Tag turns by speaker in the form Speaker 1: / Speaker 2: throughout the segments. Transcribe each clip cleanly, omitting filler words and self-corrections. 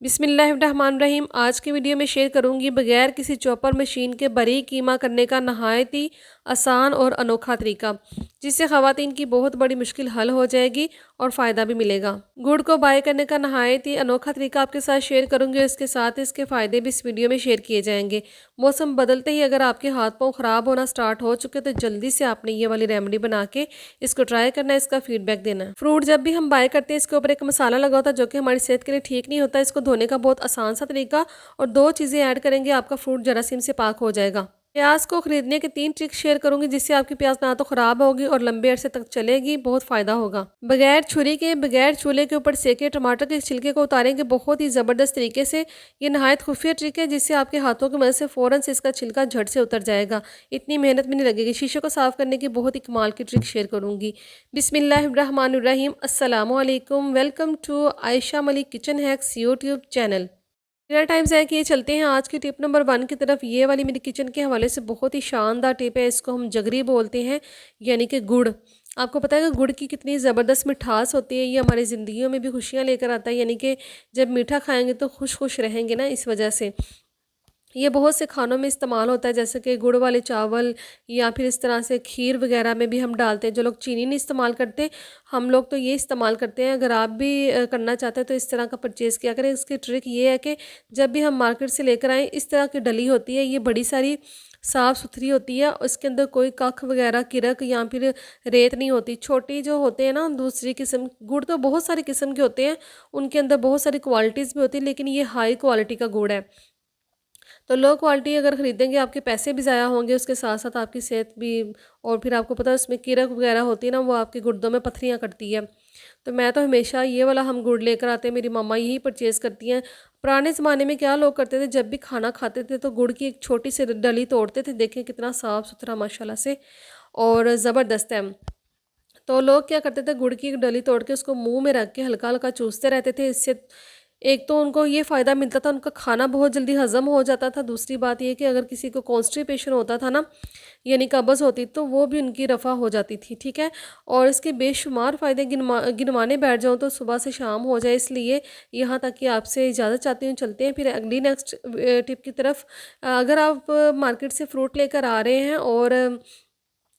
Speaker 1: बिस्मिल्लाहिर्रहमानिर्रहीम। आज की वीडियो में शेयर करूंगी बगैर किसी चॉपर मशीन के बारीक कीमा करने का नहायत ही आसान और अनोखा तरीका, जिससे ख़वातीन की बहुत बड़ी मुश्किल हल हो जाएगी और फ़ायदा भी मिलेगा। गुड़ को बाय करने का नहायत ही अनोखा तरीका आपके साथ शेयर करूंगी और इसके साथ इसके फ़ायदे भी इस वीडियो में शेयर किए जाएंगे। मौसम बदलते ही अगर आपके हाथ पाँव ख़राब होना स्टार्ट हो चुके तो जल्दी से आपने ये वाली रेमेडी बना के इसको ट्राई करना है, इसका फीडबैक देना है। फ्रूट जब भी हम बाय करते हैं इसके ऊपर एक मसाला लगा होता है जो कि हमारी सेहत के लिए ठीक नहीं होता है। इसको धोने का बहुत आसान सा तरीका और 2 चीज़ें ऐड करेंगे, आपका फ्रूट जरासीम से पाक हो जाएगा। प्याज को खरीदने के 3 ट्रिक्स शेयर करूंगी जिससे आपकी प्याज ना तो खराब होगी और लंबे अरसे तक चलेगी, बहुत फायदा होगा। बगैर छुरी के बगैर चूल्हे के ऊपर सेके टमाटर के छिलके को उतारेंगे बहुत ही ज़बरदस्त तरीके से। ये नहायत खुफिया ट्रिक है जिससे आपके हाथों की मदद से फ़ौरन से इसका छिलका झट से उतर जाएगा, इतनी मेहनत भी नहीं लगेगी। शीशे को साफ़ करने की बहुत ही कमाल की ट्रिक शेयर करूंगी। बिस्मिल्लाहिर्रहमानिर्रहीम। अस्सलामु अलैकुम। Welcome to Ayesha Malik kitchen hacks YouTube channel. मेरा टाइम ज़ाया किए चलते हैं आज की टिप नंबर 1 की तरफ। ये वाली मेरी किचन के हवाले से बहुत ही शानदार टिप है। इसको हम जगरी बोलते हैं, यानी कि गुड़। आपको पता है कि गुड़ की कितनी ज़बरदस्त मिठास होती है। ये हमारी ज़िंदगियों में भी खुशियाँ लेकर आता है, यानी कि जब मीठा खाएंगे तो खुश खुश रहेंगे ना, इस वजह से ये बहुत से खानों में इस्तेमाल होता है, जैसे कि गुड़ वाले चावल या फिर इस तरह से खीर वगैरह में भी हम डालते हैं। जो लोग चीनी नहीं इस्तेमाल करते, हम लोग तो ये इस्तेमाल करते हैं। अगर आप भी करना चाहते हैं तो इस तरह का परचेज़ किया करें। इसकी ट्रिक ये है कि जब भी हम मार्केट से लेकर आएँ, इस तरह की डली होती है, ये बड़ी सारी साफ़ सुथरी होती है। इसके अंदर कोई कख वगैरह किरक या फिर रेत नहीं होती। छोटी जो होते हैं ना दूसरी किस्म, गुड़ तो बहुत सारी किस्म के होते हैं, उनके अंदर बहुत सारी क्वालिटीज़ भी होती है, लेकिन ये हाई क्वालिटी का गुड़ है। तो लो क्वालिटी अगर ख़रीदेंगे आपके पैसे भी ज़ाया होंगे, उसके साथ साथ आपकी सेहत भी। और फिर आपको पता है उसमें कीड़क वगैरह होती है ना, वो आपके गुर्दों में पथरियाँ करती है। तो मैं तो हमेशा ये वाला हम गुड़ लेकर आते हैं, मेरी मम्मा यही परचेज़ करती हैं। पुराने ज़माने में क्या लोग करते थे, जब भी खाना खाते थे तो गुड़ की एक छोटी सी डली तोड़ते थे। देखें कितना साफ़ सुथरा माशाल्लाह से और ज़बरदस्त है। तो लोग क्या करते थे, गुड़ की एक डली तोड़ के उसको मुंह में रख के हल्का हल्का चूसते रहते थे। इससे एक तो उनको ये फ़ायदा मिलता था, उनका खाना बहुत जल्दी हज़म हो जाता था। दूसरी बात ये कि अगर किसी को कॉन्स्टिपेशन होता था ना, यानी कब्ज़ होती, तो वो भी उनकी रफ़ा हो जाती थी। ठीक है। और इसके बेशुमार फ़ायदे गिनवाने बैठ जाऊँ तो सुबह से शाम हो जाए, इसलिए यहाँ तक कि आपसे इजाज़त चाहती हूँ। चलते हैं फिर अगली नेक्स्ट टिप की तरफ। अगर आप मार्केट से फ्रूट लेकर आ रहे हैं और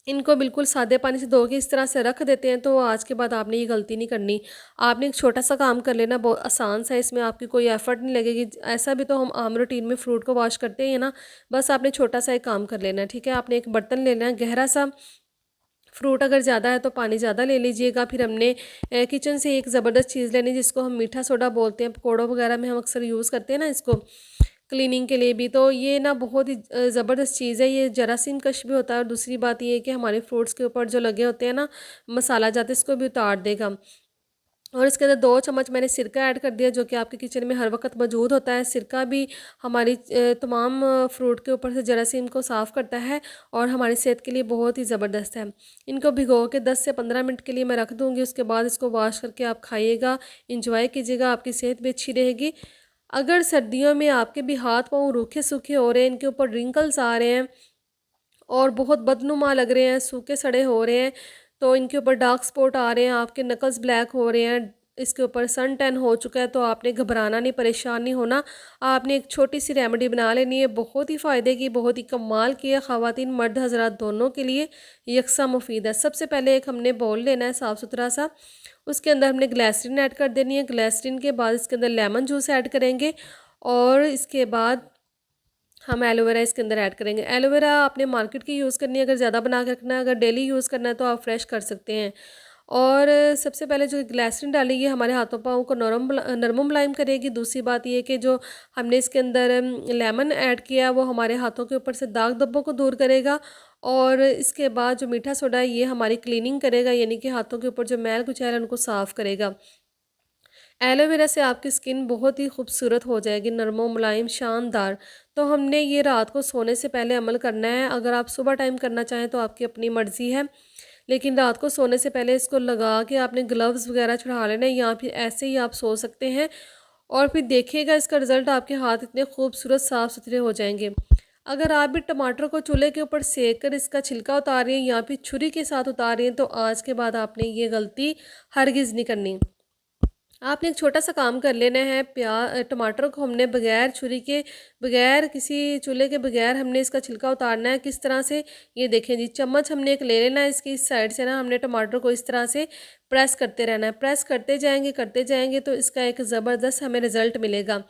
Speaker 1: इनको बिल्कुल सादे पानी से धो के इस तरह से रख देते हैं, तो आज के बाद आपने ये गलती नहीं करनी। आपने एक छोटा सा काम कर लेना, बहुत आसान सा, इसमें आपकी कोई एफर्ट नहीं लगेगी। ऐसा भी तो हम आम रूटीन में फ्रूट को वॉश करते हैं ना, बस आपने छोटा सा एक काम कर लेना है। ठीक है। आपने एक बर्तन लेना है गहरा सा। फ्रूट अगर ज़्यादा है तो पानी ज़्यादा ले लीजिएगा। फिर हमने किचन से एक ज़बरदस्त चीज़ लेनी जिसको हम मीठा सोडा बोलते हैं। पकौड़ों वगैरह में हम अक्सर यूज़ करते हैं ना इसको, क्लीनिंग के लिए भी। तो ये ना बहुत ही ज़बरदस्त चीज़ है, ये जरासीम कश भी होता है। और दूसरी बात ये है कि हमारे फ्रूट्स के ऊपर जो लगे होते हैं ना मसाला जाते, इसको भी उतार देगा। और इसके अंदर 2 चम्मच मैंने सिरका ऐड कर दिया, जो कि आपके किचन में हर वक्त मौजूद होता है। सिरका भी हमारी तमाम फ्रूट के ऊपर से जरासीम को साफ़ करता है और हमारी सेहत के लिए बहुत ही ज़बरदस्त है। इनको भिगो के 10 से 15 मिनट के लिए मैं रख दूँगी। उसके बाद इसको वॉश करके आप खाइएगा, इंजॉय कीजिएगा, आपकी सेहत भी अच्छी रहेगी। अगर सर्दियों में आपके भी हाथ पाँव रूखे सूखे हो रहे हैं, इनके ऊपर रिंकल्स आ रहे हैं और बहुत बदनुमा लग रहे हैं, सूखे सड़े हो रहे हैं, तो इनके ऊपर डार्क स्पॉट आ रहे हैं, आपके नकल्स ब्लैक हो रहे हैं, इसके ऊपर सन टैन हो चुका है, तो आपने घबराना नहीं, परेशान नहीं होना। आपने एक छोटी सी रेमेडी बना लेनी है, बहुत ही फ़ायदे की, बहुत ही कमाल की है। ख़वातीन मर्द हज़रात दोनों के लिए यकसा मुफीद है। सबसे पहले एक हमने बाउल लेना है साफ़ सुथरा सा, उसके अंदर हमने ग्लिसरीन ऐड कर देनी है। ग्लिसरीन के बाद इसके अंदर लेमन जूस ऐड करेंगे और इसके बाद हम एलोवेरा इसके अंदर ऐड करेंगे। एलोवेरा आपने मार्केट की यूज़ करनी है, अगर ज़्यादा बना के रखना है। अगर डेली यूज़ करना है तो आप फ्रेश कर सकते हैं। और सबसे पहले जो ग्लिसरीन डालेंगे हमारे हाथों पाँव को नरम मुलायम करेगी। दूसरी बात ये कि जो हमने इसके अंदर लेमन ऐड किया वो हमारे हाथों के ऊपर से दाग धब्बों को दूर करेगा। और इसके बाद जो मीठा सोडा है ये हमारी क्लीनिंग करेगा, यानी कि हाथों के ऊपर जो मैल कुचैल है उनको साफ़ करेगा। एलोवेरा से आपकी स्किन बहुत ही खूबसूरत हो जाएगी, नरमो मुलायम शानदार। तो हमने ये रात को सोने से पहले अमल करना है। अगर आप सुबह टाइम करना चाहें तो आपकी अपनी मर्ज़ी है, लेकिन रात को सोने से पहले इसको लगा के आपने ग्लव्स वगैरह चढ़ा लेना है, या फिर ऐसे ही आप सो सकते हैं। और फिर देखिएगा इसका रिज़ल्ट, आपके हाथ इतने खूबसूरत साफ़ सुथरे हो जाएंगे। अगर आप भी टमाटर को चूल्हे के ऊपर सेक कर इसका छिलका उतार रही हैं या फिर छुरी के साथ उतार रही हैं, तो आज के बाद आपने ये गलती हरगिज़ नहीं करनी। आपने एक छोटा सा काम कर लेना है। टमाटर को हमने बगैर छुरी के, बगैर किसी चूल्हे के बगैर हमने इसका छिलका उतारना है। किस तरह से, ये देखें जी, चम्मच हमने एक ले लेना है, इसकी इस साइड से ना हमने टमाटर को इस तरह से प्रेस करते रहना है। प्रेस करते जाएंगे तो इसका एक ज़बरदस्त हमें रिज़ल्ट मिलेगा।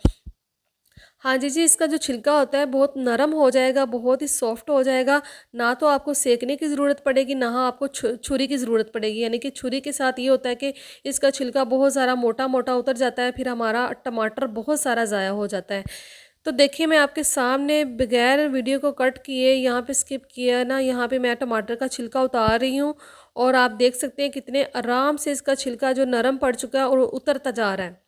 Speaker 1: हाँ जी, इसका जो छिलका होता है बहुत नरम हो जाएगा, बहुत ही सॉफ्ट हो जाएगा। ना तो आपको सेकने की ज़रूरत पड़ेगी, ना आपको छुरी की ज़रूरत पड़ेगी। यानी कि छुरी के साथ ये होता है कि इसका छिलका बहुत सारा मोटा-मोटा उतर जाता है, फिर हमारा टमाटर बहुत सारा ज़ाया हो जाता है। तो देखिए, मैं आपके सामने बगैर वीडियो को कट किए, यहाँ पे स्किप किया ना, यहाँ पे मैं टमाटर का छिलका उतार रही हूँ और आप देख सकते हैं कितने आराम से इसका छिलका जो नरम पड़ चुका है और उतरता जा रहा है।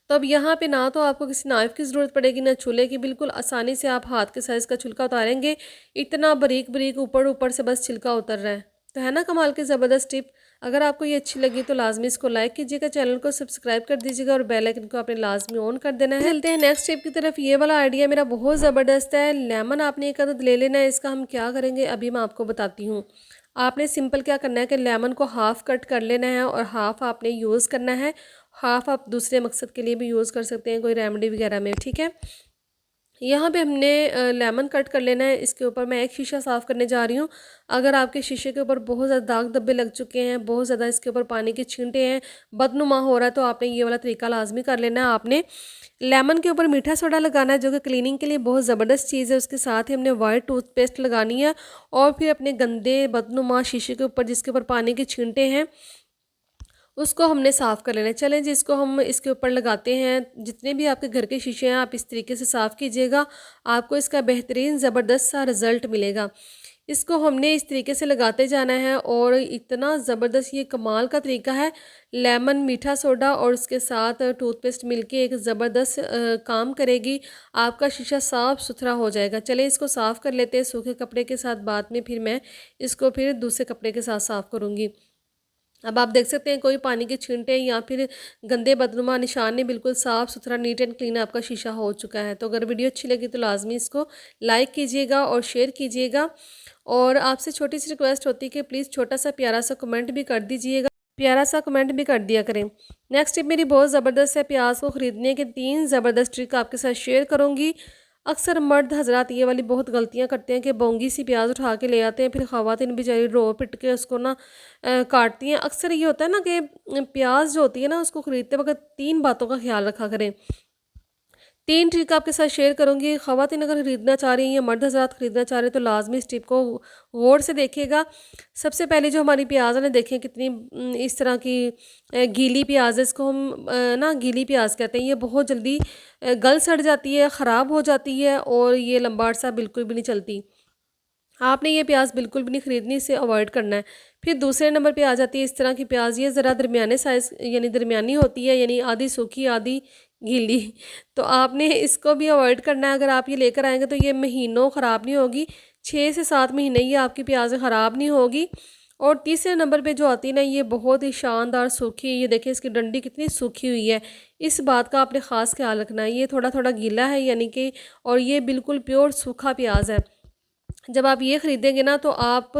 Speaker 1: तो अब यहाँ पे ना तो आपको किसी नाइफ़ की ज़रूरत पड़ेगी, ना चूल्हे की, बिल्कुल आसानी से आप हाथ के साइज़ का छिलका उतारेंगे। इतना बारीक-बारीक ऊपर-ऊपर से बस छिलका उतर रहा है। तो है ना कमाल की ज़बरदस्त टिप। अगर आपको ये अच्छी लगी तो लाज़मी इसको लाइक कीजिएगा, चैनल को सब्सक्राइब कर दीजिएगा और बेल आइकन को आपने लाज़मी ऑन कर देना है। चलते हैं नेक्स्ट टिप की तरफ। ये वाला आइडिया मेरा बहुत ज़बरदस्त है। लेमन आपने एक अदद ले लेना है। इसका हम क्या करेंगे अभी मैं आपको बताती हूँ। आपने सिंपल क्या करना है कि लेमन को हाफ़ कट कर लेना है और हाफ़ आपने यूज़ करना है। हाफ़ आप दूसरे मकसद के लिए भी यूज़ कर सकते हैं, कोई रेमेडी वगैरह में, ठीक है। यहाँ पे हमने लेमन कट कर लेना है। इसके ऊपर मैं एक शीशा साफ़ करने जा रही हूँ। अगर आपके शीशे के ऊपर बहुत ज़्यादा दाग धब्बे लग चुके हैं, बहुत ज़्यादा इसके ऊपर पानी के छींटे हैं, बदनुमा हो रहा है, तो आपने ये वाला तरीका लाजमी कर लेना है। आपने लेमन के ऊपर मीठा सोडा लगाना है, जो कि क्लीनिंग के लिए बहुत ज़बरदस्त चीज़ है। उसके साथ ही हमने वाइट टूथपेस्ट लगानी है और फिर अपने गंदे बदनुमा शीशे के ऊपर, जिसके ऊपर पानी के छींटे हैं, उसको हमने साफ़ कर लेना है। चलें जी, इसको हम इसके ऊपर लगाते हैं। जितने भी आपके घर के शीशे हैं आप इस तरीके से साफ़ कीजिएगा, आपको इसका बेहतरीन ज़बरदस्त सा रिज़ल्ट मिलेगा। इसको हमने इस तरीके से लगाते जाना है और इतना ज़बरदस्त ये कमाल का तरीका है। लेमन, मीठा सोडा और उसके साथ टूथपेस्ट मिलके एक ज़बरदस्त काम करेगी। आपका शीशा साफ़ सुथरा हो जाएगा। चलें इसको साफ़ कर लेते हैं सूखे कपड़े के साथ। बाद में फिर मैं इसको फिर दूसरे कपड़े के साथ साफ़ करूँगी। अब आप देख सकते हैं कोई पानी के छींटे या फिर गंदे बदनुमा निशान नहीं, बिल्कुल साफ़ सुथरा नीट एंड क्लीन आपका शीशा हो चुका है। तो अगर वीडियो अच्छी लगी तो लाजमी इसको लाइक कीजिएगा और शेयर कीजिएगा। और आपसे छोटी सी रिक्वेस्ट होती है कि प्लीज़ छोटा सा प्यारा सा कमेंट भी कर दीजिएगा, प्यारा सा कमेंट भी कर दिया करें। नेक्स्ट टिप मेरी बहुत ज़बरदस्त है। प्याज को ख़रीदने के 3 ज़बरदस्त ट्रिक आपके साथ शेयर करूँगी। अक्सर मर्द हजरात ये वाली बहुत गलतियां करते हैं कि बोंगी सी प्याज उठा के ले आते हैं, फिर ख़वातीन बेचारी रो पिट के उसको ना काटती हैं। अक्सर ये होता है ना कि प्याज जो होती है ना, उसको ख़रीदते वक्त 3 बातों का ख्याल रखा करें। 3 ट्रिक आपके साथ शेयर करूँगी। ख़वातीन अगर ख़रीदना चाह रही हैं या मर्द हज़रात ख़रीदना चाह रहे हैं तो लाज़मी इस टिप को गौर से देखिएगा। सबसे पहले जो हमारी प्याज़ है ना, देखें कितनी इस तरह की गीली प्याज़ है। इसको हम ना गीली प्याज़ कहते हैं। ये बहुत जल्दी गल सड़ जाती है, ख़राब हो जाती है और ये लंबा अरसा बिल्कुल भी नहीं चलती। आपने ये प्याज बिल्कुल भी नहीं ख़रीदनी, इसे अवॉइड करना है। फिर दूसरे नंबर पे आ जाती है इस तरह की प्याज। ये ज़रा दरमियाने साइज़ यानी दरमियानी होती है, यानी आधी सूखी आधी गीली। तो आपने इसको भी अवॉइड करना है। अगर आप ये लेकर आएंगे तो ये महीनों ख़राब नहीं होगी, 6 से 7 महीने ये आपकी प्याज ख़राब नहीं होगी। और तीसरे नंबर पे जो आती है ना, ये बहुत ही शानदार सूखी, ये देखिए इसकी डंडी कितनी सूखी हुई है। इस बात का आपने ख़ास ख्याल रखना है। ये थोड़ा थोड़ा गीला है यानी कि, और ये बिल्कुल प्योर सूखा प्याज है। जब आप ये ख़रीदेंगे ना तो आप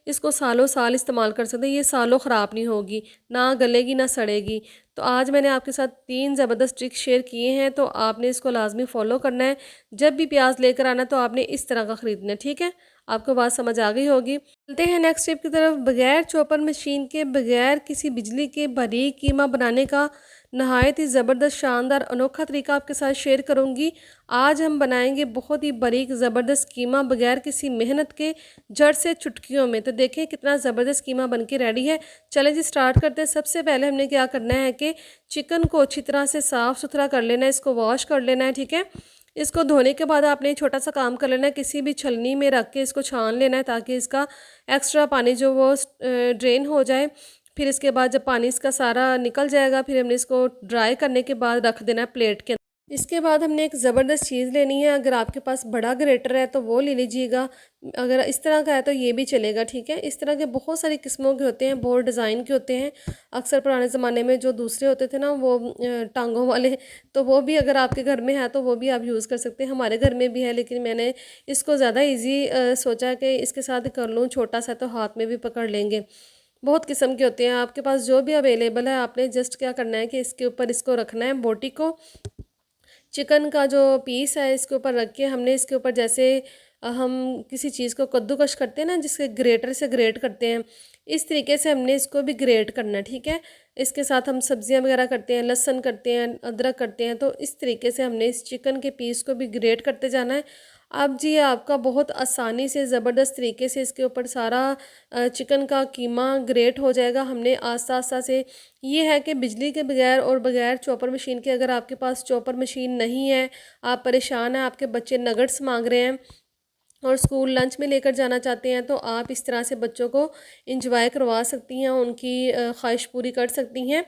Speaker 1: इसको सालों साल इस्तेमाल कर सकते हैं। ये सालों ख़राब नहीं होगी, ना गलेगी ना सड़ेगी। तो आज मैंने आपके साथ 3 ज़बरदस्त ट्रिक शेयर किए हैं, तो आपने इसको लाजमी फ़ॉलो करना है। जब भी प्याज लेकर आना तो आपने इस तरह का ख़रीदना है, ठीक है। आपको बात समझ आ गई होगी। चलते हैं नेक्स्ट टिप की तरफ। बगैर चॉपर मशीन के, बगैर किसी बिजली के बारीक कीमा बनाने का नहायत ही ज़बरदस्त शानदार अनोखा तरीका आपके साथ शेयर करूंगी। आज हम बनाएंगे बहुत ही बारीक ज़बरदस्त कीमा बगैर किसी मेहनत के, जड़ से चुटकियों में। तो देखें कितना ज़बरदस्त कीमा बनके रेडी है। चलें जी स्टार्ट करते हैं। सबसे पहले हमने क्या करना है कि चिकन को अच्छी तरह से साफ़ सुथरा कर लेना है, इसको वॉश कर लेना है, ठीक है। इसको धोने के बाद आपने छोटा सा काम कर लेना है, किसी भी छलनी में रख के इसको छान लेना है ताकि इसका एक्स्ट्रा पानी जो वो ड्रेन हो जाए। फिर इसके बाद जब पानी इसका सारा निकल जाएगा, फिर हमने इसको ड्राई करने के बाद रख देना है प्लेट के अंदर। इसके बाद हमने एक ज़बरदस्त चीज़ लेनी है। अगर आपके पास बड़ा ग्रेटर है तो वो ले लीजिएगा, अगर इस तरह का है तो ये भी चलेगा, ठीक है। इस तरह के बहुत सारी किस्मों के होते हैं, बहुत डिज़ाइन के होते हैं। अक्सर पुराने ज़माने में जो दूसरे होते थे ना, वो टांगों वाले, तो वो भी अगर आपके घर में है तो वो भी आप यूज़ कर सकते हैं। हमारे घर में भी है, लेकिन मैंने इसको ज़्यादा ईजी सोचा कि इसके साथ कर लूँ, छोटा सा तो हाथ में भी पकड़ लेंगे। बहुत किस्म के होते हैं, आपके पास जो भी अवेलेबल है आपने जस्ट क्या करना है कि इसके ऊपर इसको रखना है, बोटी को, चिकन का जो पीस है इसके ऊपर रख के हमने इसके ऊपर जैसे हम किसी चीज़ को कद्दूकश करते हैं ना, जिसके ग्रेटर से ग्रेट करते हैं, इस तरीके से हमने इसको भी ग्रेट करना है। ठीक है, इसके साथ हम सब्जियां वगैरह करते हैं, लहसुन करते हैं, अदरक करते हैं, तो इस तरीके से हमने इस चिकन के पीस को भी ग्रेट करते जाना है। अब जी आपका बहुत आसानी से ज़बरदस्त तरीके से इसके ऊपर सारा चिकन का कीमा ग्रेट हो जाएगा। हमने आस्ता आस्ता से, ये है कि बिजली के बगैर और बगैर चॉपर मशीन के, अगर आपके पास चॉपर मशीन नहीं है, आप परेशान हैं, आपके बच्चे नगट्स मांग रहे हैं और स्कूल लंच में लेकर जाना चाहते हैं, तो आप इस तरह से बच्चों को इंजॉय करवा सकती हैं, उनकी ख्वाहिश पूरी कर सकती हैं।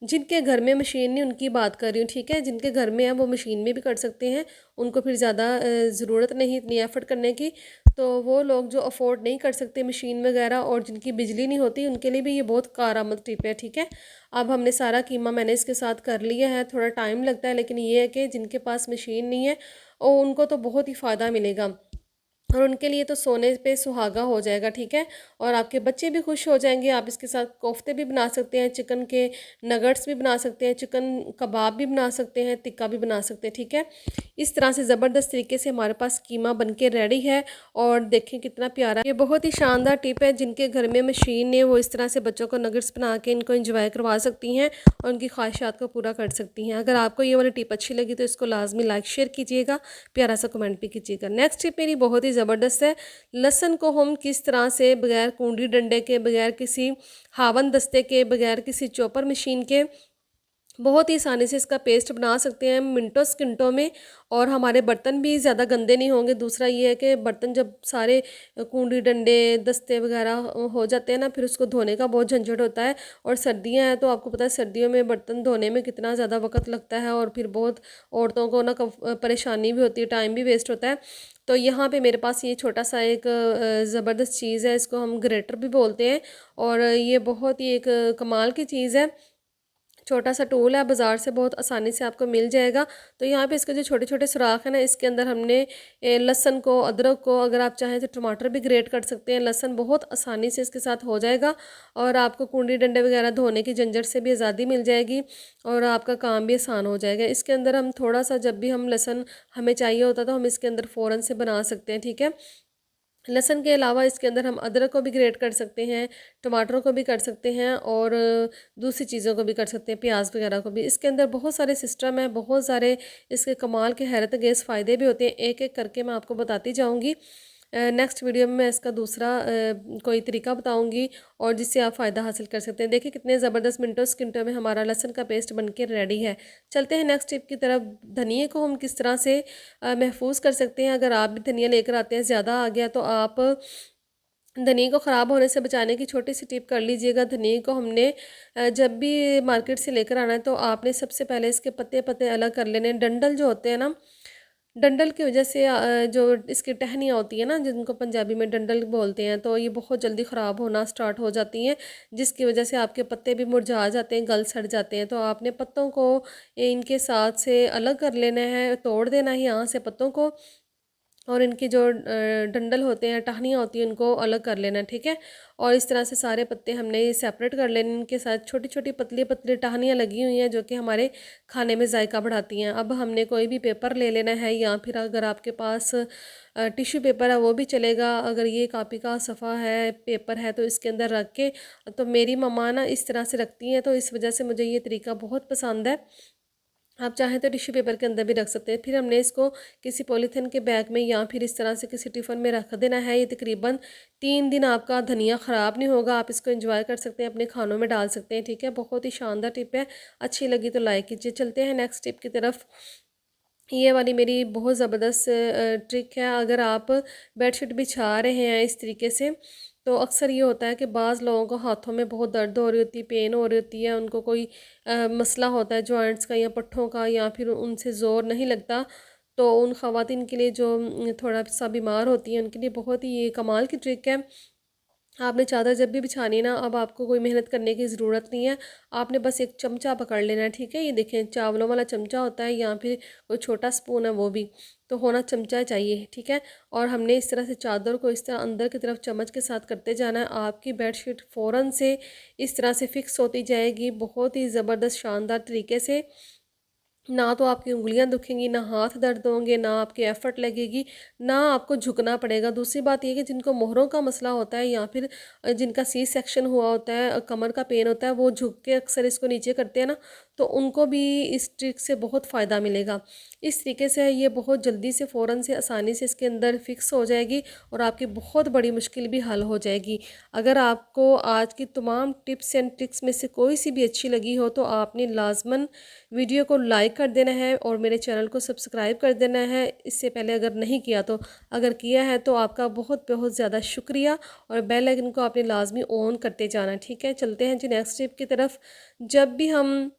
Speaker 1: जिनके घर में मशीन नहीं उनकी बात कर रही हूँ, ठीक है, जिनके घर में है वो मशीन में भी कर सकते हैं, उनको फिर ज़्यादा ज़रूरत नहीं इतनी एफ़र्ट करने की। तो वो लोग जो अफोर्ड नहीं कर सकते मशीन वगैरह और जिनकी बिजली नहीं होती, उनके लिए भी ये बहुत कारआमद टिप है। ठीक है, अब हमने सारा कीमा मैंने इसके साथ कर लिया है, थोड़ा टाइम लगता है, लेकिन ये है कि जिनके पास मशीन नहीं है और उनको तो बहुत ही फ़ायदा मिलेगा और उनके लिए तो सोने पे सुहागा हो जाएगा। ठीक है, और आपके बच्चे भी खुश हो जाएंगे। आप इसके साथ कोफ्ते भी बना सकते हैं, चिकन के नगट्स भी बना सकते हैं, चिकन कबाब भी बना सकते हैं, टिक्का भी बना सकते हैं। ठीक है, इस तरह से ज़बरदस्त तरीके से हमारे पास कीमा बनके रेडी है और देखें कितना प्यारा। ये बहुत ही शानदार टिप है, जिनके घर में मशीन है वो इस तरह से बच्चों को नगट्स बना के इनको इंजॉय करवा सकती हैं और उनकी ख्वाहिशात को पूरा कर सकती हैं। अगर आपको ये वाली टिप अच्छी लगी तो इसको लाजमी लाइक शेयर कीजिएगा, प्यारा सा कमेंट भी कीजिएगा। नेक्स्ट टिप मेरी बहुत ही ज़बरदस्त है। लहसुन को हम किस तरह से बगैर कूंडी डंडे के, बगैर किसी हावन दस्ते के, बगैर किसी चॉपर मशीन के बहुत ही आसानी से इसका पेस्ट बना सकते हैं मिनटों सेकंडों में, और हमारे बर्तन भी ज़्यादा गंदे नहीं होंगे। दूसरा ये है कि बर्तन जब सारे कूंडी डंडे दस्ते वगैरह हो जाते हैं ना, फिर उसको धोने का बहुत झंझट होता है। और सर्दियां हैं तो आपको पता है सर्दियों में बर्तन धोने में कितना ज़्यादा वक्त लगता है और फिर बहुत औरतों को ना परेशानी भी होती है, टाइम भी वेस्ट होता है। तो यहाँ पे मेरे पास ये छोटा सा एक ज़बरदस्त चीज़ है, इसको हम ग्रेटर भी बोलते हैं और ये बहुत ही एक कमाल की चीज़ है। छोटा सा टूल है, बाज़ार से बहुत आसानी से आपको मिल जाएगा। तो यहाँ पे इसके जो छोटे छोटे सुराख है ना, इसके अंदर हमने लहसुन को, अदरक को, अगर आप चाहें तो टमाटर भी ग्रेट कर सकते हैं। लहसुन बहुत आसानी से इसके साथ हो जाएगा और आपको कूंडी डंडे वगैरह धोने की झंझट से भी आज़ादी मिल जाएगी और आपका काम भी आसान हो जाएगा। इसके अंदर हम थोड़ा सा, जब भी हम लहसुन हमें चाहिए होता तो हम इसके अंदर फ़ौरन से बना सकते हैं। ठीक है, लहसुन के अलावा इसके अंदर हम अदरक को भी ग्रेट कर सकते हैं, टमाटरों को भी कर सकते हैं और दूसरी चीज़ों को भी कर सकते हैं, प्याज वगैरह को भी। इसके अंदर बहुत सारे सिस्टम है, बहुत सारे इसके कमाल के हैरत अंगेज़ फ़ायदे भी होते हैं, एक एक करके मैं आपको बताती जाऊँगी। नेक्स्ट वीडियो में मैं इसका दूसरा कोई तरीका बताऊंगी और जिससे आप फ़ायदा हासिल कर सकते हैं। देखिए कितने ज़बरदस्त मिनटों सेकंडों में हमारा लहसुन का पेस्ट बनके रेडी है। चलते हैं नेक्स्ट टिप की तरफ। धनिए को हम किस तरह से महफूज कर सकते हैं। अगर आप भी धनिया लेकर आते हैं, ज़्यादा आ गया, तो आप धनिया को ख़राब होने से बचाने की छोटी सी टिप कर लीजिएगा। धनिया को हमने जब भी मार्केट से लेकर आना है तो आपने सबसे पहले इसके पत्ते पत्ते अलग कर लेने। डंडल जो होते हैं ना, डंडल की वजह से जो इसकी टहनियाँ होती हैं ना, जिनको पंजाबी में डंडल बोलते हैं, तो ये बहुत जल्दी ख़राब होना स्टार्ट हो जाती हैं, जिसकी वजह से आपके पत्ते भी मुरझा जाते हैं, गल सड़ जाते हैं। तो आपने पत्तों को इनके साथ से अलग कर लेना है, तोड़ देना है यहाँ से पत्तों को, और इनकी जो डंडल होते हैं, टहनियाँ होती हैं, उनको अलग कर लेना है। ठीक है, और इस तरह से सारे पत्ते हमने सेपरेट कर लेने। इनके साथ छोटी छोटी पतली पतली टहनियाँ लगी हुई हैं जो कि हमारे खाने में जायका बढ़ाती हैं। अब हमने कोई भी पेपर ले लेना है, या फिर अगर आपके पास टिश्यू पेपर है वो भी चलेगा। अगर ये कापी का सफ़ा है, पेपर है, तो इसके अंदर रख के, तो मेरी मम्मा ना इस तरह से रखती हैं, तो इस वजह से मुझे ये तरीका बहुत पसंद है। आप चाहें तो टिश्यू पेपर के अंदर भी रख सकते हैं। फिर हमने इसको किसी पॉलीथीन के बैग में या फिर इस तरह से किसी टिफ़िन में रख देना है। ये तकरीबन 3 दिन आपका धनिया ख़राब नहीं होगा। आप इसको एंजॉय कर सकते हैं, अपने खानों में डाल सकते हैं। ठीक है, बहुत ही शानदार टिप है। अच्छी लगी तो लाइक कीजिए। चलते हैं नेक्स्ट टिप की तरफ। ये वाली मेरी बहुत ज़बरदस्त ट्रिक है। अगर आप बेडशीट बिछा रहे हैं इस तरीके से, तो अक्सर ये होता है कि बाज़ लोगों को हाथों में बहुत दर्द हो रही होती है, पेन हो रही होती है, उनको कोई मसला होता है जॉइंट्स का या पट्ठों का, या फिर उनसे ज़ोर नहीं लगता। तो उन ख़वातीन के लिए जो थोड़ा सा बीमार होती हैं, उनके लिए बहुत ही ये कमाल की ट्रिक है। आपने चादर जब भी बिछानी है ना, अब आपको कोई मेहनत करने की ज़रूरत नहीं है। आपने बस एक चमचा पकड़ लेना है, ठीक है। ये देखें चावलों वाला चमचा होता है या फिर कोई छोटा स्पून है, वो भी तो होना चमचा चाहिए, ठीक है। और हमने इस तरह से चादर को इस तरह अंदर की तरफ चम्मच के साथ करते जाना है। आपकी बेडशीट फ़ौरन से इस तरह से फिक्स होती जाएगी, बहुत ही ज़बरदस्त शानदार तरीके से। ना तो आपकी उंगलियां दुखेंगी, ना हाथ दर्द होंगे, ना आपकी एफर्ट लगेगी, ना आपको झुकना पड़ेगा। दूसरी बात ये कि जिनको मोहरों का मसला होता है या फिर जिनका सी सेक्शन हुआ होता है, कमर का पेन होता है, वो झुक के अक्सर इसको नीचे करते हैं ना, तो उनको भी इस ट्रिक से बहुत फ़ायदा मिलेगा। इस तरीके से ये बहुत जल्दी से फ़ौरन से आसानी से इसके अंदर फिक्स हो जाएगी और आपकी बहुत बड़ी मुश्किल भी हल हो जाएगी। अगर आपको आज की तमाम टिप्स एंड ट्रिक्स में से कोई सी भी अच्छी लगी हो तो आपने लाजमन वीडियो को लाइक कर देना है और मेरे चैनल को सब्सक्राइब कर देना है, इससे पहले अगर नहीं किया तो। अगर किया है तो आपका बहुत बहुत ज़्यादा शुक्रिया, और बेल आइकन को आपने लाजमी ऑन करते जाना, ठीक है। चलते हैं जी नेक्स्ट टिप की तरफ। जब भी हम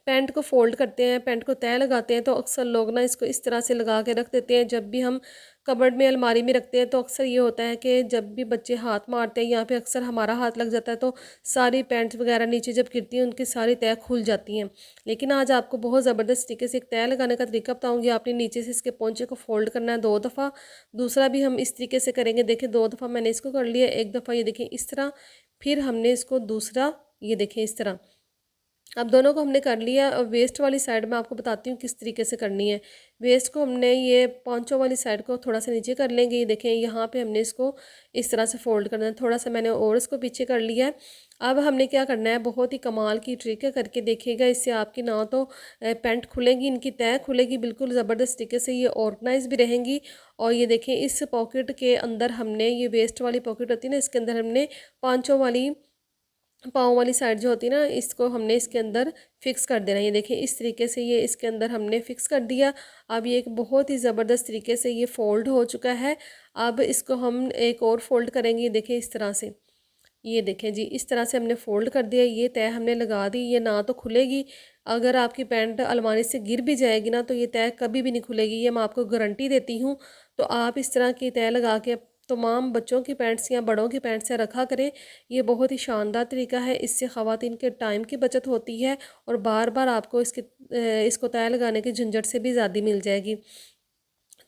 Speaker 1: पैंट को फ़ोल्ड करते हैं, पैंट को तय लगाते हैं, तो अक्सर लोग ना इसको इस तरह से लगा के रख देते हैं। जब भी हम कबर्ड में अलमारी में रखते हैं तो अक्सर ये होता है कि जब भी बच्चे हाथ मारते हैं या फिर अक्सर हमारा हाथ लग जाता है तो सारी पैंट्स वगैरह नीचे जब गिरती हैं उनकी सारी तय खुल जाती हैं। लेकिन आज आपको बहुत ज़बरदस्त तरीके से एक तय लगाने का तरीका बताऊँगी। आपने नीचे से इसके पोंचे को फ़ोल्ड करना है 2 दफ़ा। दूसरा भी हम इस तरीके से करेंगे। देखिए 2 दफ़ा मैंने इसको कर लिया, 1 दफ़ा ये देखिए इस तरह, फिर हमने इसको दूसरा ये देखें इस तरह। अब दोनों को हमने कर लिया। अब वेस्ट वाली साइड मैं आपको बताती हूँ किस तरीके से करनी है। वेस्ट को हमने ये पांचों वाली साइड को थोड़ा सा नीचे कर लेंगे। ये देखें यहाँ पे हमने इसको इस तरह से फोल्ड करना है। थोड़ा सा मैंने और इसको पीछे कर लिया है। अब हमने क्या करना है, बहुत ही कमाल की ट्रिक है, करके देखिएगा। इससे आपकी ना तो पैंट खुलेगी, इनकी तय खुलेगी बिल्कुल ज़बरदस्त तरीके से, ये ऑर्गेनाइज भी रहेंगी। और ये देखें इस पॉकेट के अंदर हमने, ये वेस्ट वाली पॉकेट होती है ना, इसके अंदर हमने पाँचों वाली पाँव वाली साइड जो होती है ना, इसको हमने इसके अंदर फिक्स कर देना। ये देखिए इस तरीके से ये इसके अंदर हमने फिक्स कर दिया। अब ये एक बहुत ही ज़बरदस्त तरीके से ये फ़ोल्ड हो चुका है। अब इसको हम एक और फ़ोल्ड करेंगे। ये देखिए इस तरह से, ये देखें जी इस तरह से हमने फ़ोल्ड कर दिया। ये तय हमने लगा दी, ये ना तो खुलेगी। अगर आपकी पैंट अलमारी से गिर भी जाएगी ना तो ये तय कभी भी नहीं खुलेगी, ये मैं आपको गारंटी देती हूँ। तो आप इस तरह की तय लगा के तमाम बच्चों की पैंट्स या बड़ों की पैंट्स से रखा करें। ये बहुत ही शानदार तरीका है। इससे ख़वातीन के टाइम की बचत होती है और बार बार आपको इसको तय लगाने की झंझट से भी आज़ादी मिल जाएगी।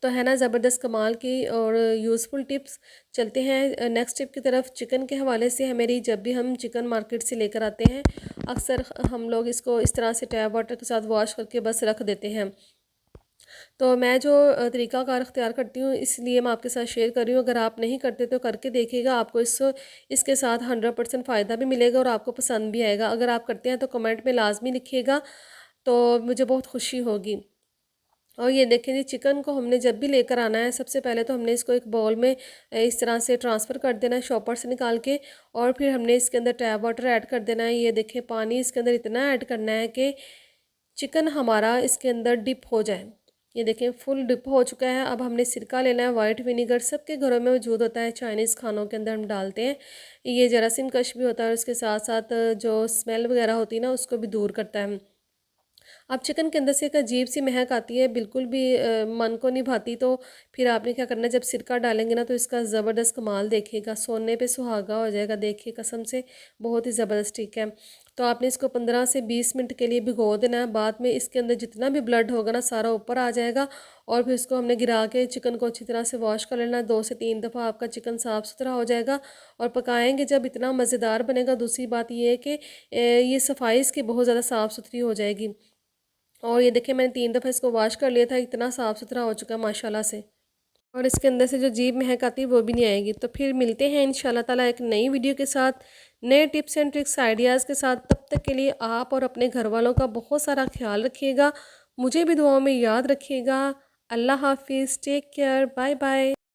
Speaker 1: तो है ना ज़बरदस्त कमाल की और यूज़फुल टिप्स। चलते हैं नेक्स्ट टिप की तरफ। चिकन के हवाले से है मेरी, जब भी हम चिकन मार्केट से लेकर आते हैं अक्सर हम लोग इसको इस तरह से टैप वाटर के साथ वॉश करके बस रख देते हैं। तो मैं जो तरीक़ाकार अख्तियार करती हूँ इसलिए मैं आपके साथ शेयर कर रही हूँ। अगर आप नहीं करते तो करके देखिएगा, आपको इसके साथ 100% फ़ायदा भी मिलेगा और आपको पसंद भी आएगा। अगर आप करते हैं तो कमेंट में लाजमी लिखिएगा, तो मुझे बहुत खुशी होगी। और ये देखें जी, चिकन को हमने जब भी लेकर आना है, सबसे पहले तो हमने इसको एक बाउल में इस तरह से ट्रांसफ़र कर देना है शॉपर से निकाल के, और फिर हमने इसके अंदर टैप वाटर ऐड कर देना है। ये देखें पानी इसके अंदर इतना ऐड करना है कि चिकन हमारा इसके अंदर डिप हो जाए। ये देखें फुल डिप हो चुका है। अब हमने सिरका लेना है, वाइट विनीगर सबके घरों में मौजूद होता है, चाइनीज़ खानों के अंदर हम डालते हैं। ये जरासीम कश भी होता है और इसके साथ साथ जो स्मेल वगैरह होती है ना उसको भी दूर करता है। अब चिकन के अंदर से एक अजीब सी महक आती है, बिल्कुल भी मन को नहीं भाती। तो फिर आपने क्या करना है, जब सिरका डालेंगे ना तो इसका ज़बरदस्त कमाल देखिएगा, सोने पे सुहागा हो जाएगा। देखिए कसम से बहुत ही ज़बरदस्त ठीक है। तो आपने इसको 15 से 20 मिनट के लिए भिगो देना है। बाद में इसके अंदर जितना भी ब्लड होगा ना सारा ऊपर आ जाएगा। और फिर इसको हमने गिरा के चिकन को अच्छी तरह से वॉश कर लेना है। 2 से 3 दफ़ा आपका चिकन साफ़ सुथरा हो जाएगा और पकाएंगे जब इतना मज़ेदार बनेगा। दूसरी बात ये है कि ये सफाई इसकी बहुत ज़्यादा साफ़ सुथरी हो जाएगी। और ये देखिए मैंने 3 दफ़ा इसको वॉश कर लिया था, इतना साफ़ सुथरा हो चुका है माशाल्लाह से। और इसके अंदर से जो अजीब महक आती है वो भी नहीं आएगी। तो फिर मिलते हैं इंशाल्लाह ताला एक नई वीडियो के साथ, नए टिप्स एंड ट्रिक्स आइडियाज़ के साथ। तब तक के लिए आप और अपने घर वालों का बहुत सारा ख्याल रखिएगा, मुझे भी दुआओं में याद रखिएगा। अल्लाह हाफिज़, टेक केयर, बाय बाय।